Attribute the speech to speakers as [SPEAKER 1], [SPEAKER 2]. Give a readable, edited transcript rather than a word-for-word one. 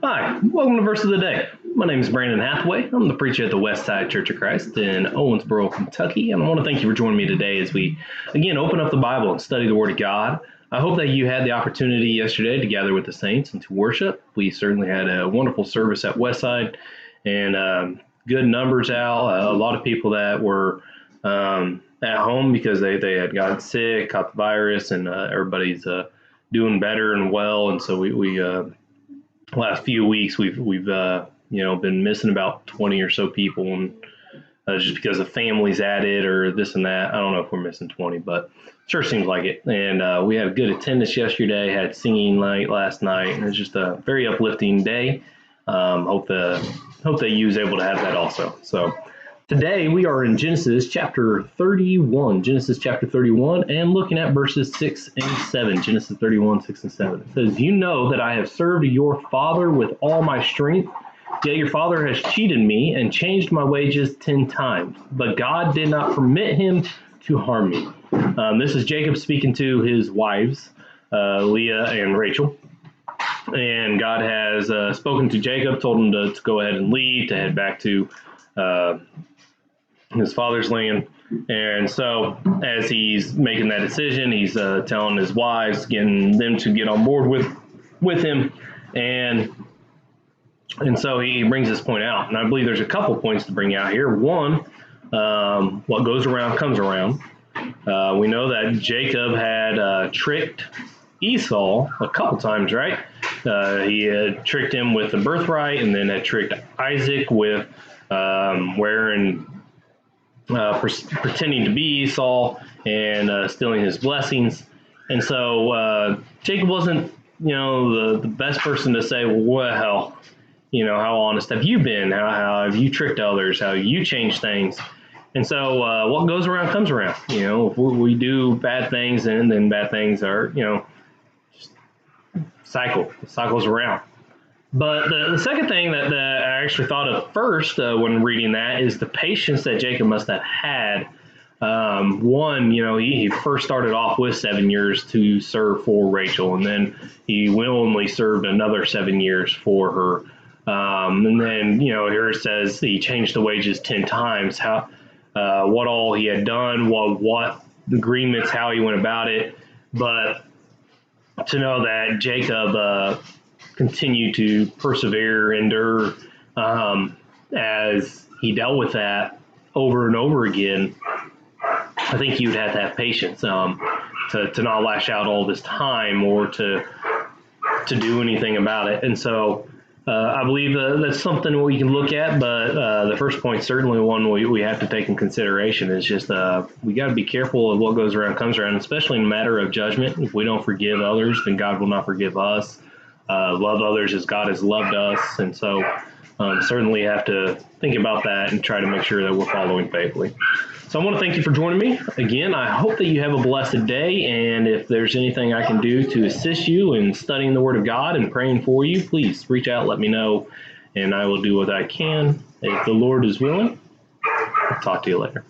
[SPEAKER 1] Hi, welcome to Verse of the Day. My name is Brandon Hathaway. I'm the preacher at the Westside Church of Christ in Owensboro, Kentucky, and I want to thank you for joining me today as we, again, open up the Bible and study the Word of God. I hope that you had the opportunity yesterday to gather with the saints and to worship. We certainly had a wonderful service at Westside and good numbers out. A lot of people that were at home because they had gotten sick, caught the virus, and everybody's doing better and well. And so we last few weeks we've been missing about 20 or so people, and just because the families added or this and that. I don't know if we're missing 20, but sure seems like it. And we had good attendance yesterday, had singing night last night, and it was just a very uplifting day. Hope that you was able to have that also. So today we are in Genesis chapter 31, and looking at verses 6 and 7, Genesis 31, 6 and 7. It says, "You know that I have served your father with all my strength, yet your father has cheated me and changed my wages 10 times, but God did not permit him to harm me." This is Jacob speaking to his wives, Leah and Rachel. And God has spoken to Jacob, told him to go ahead and leave, to head back to his father's land. And so as he's making that decision, he's telling his wives, getting them to get on board with him. And so he brings this point out. And I believe there's a couple points to bring out here. One, what goes around comes around. We know that Jacob had tricked Esau a couple times, right? He had tricked him with the birthright, and then had tricked Isaac with pretending to be Esau and stealing his blessings. And so Jacob wasn't, the best person to say, well, how honest have you been? How have you tricked others? How have you changed things? And so what goes around comes around. If we do bad things, and then bad things are, cycles around. But the second thing that I actually thought of first when reading that is the patience that Jacob must have had. He first started off with 7 years to serve for Rachel, and then he willingly served another 7 years for her. And then, here it says he changed the wages 10 times. What all he had done, what agreements, how he went about it. But to know that Jacob continued to persevere, endure, as he dealt with that over and over again, I think you'd have to have patience to not lash out all this time or to do anything about it. And so I believe that's something we can look at, but the first point, certainly one we have to take in consideration, is just we got to be careful of what goes around comes around, especially in a matter of judgment. If we don't forgive others, then God will not forgive us. Love others as God has loved us. And so certainly have to think about that and try to make sure that we're following faithfully. So I want to thank you for joining me. Again, I hope that you have a blessed day. And if there's anything I can do to assist you in studying the Word of God and praying for you, please reach out, let me know, and I will do what I can. If the Lord is willing, I'll talk to you later.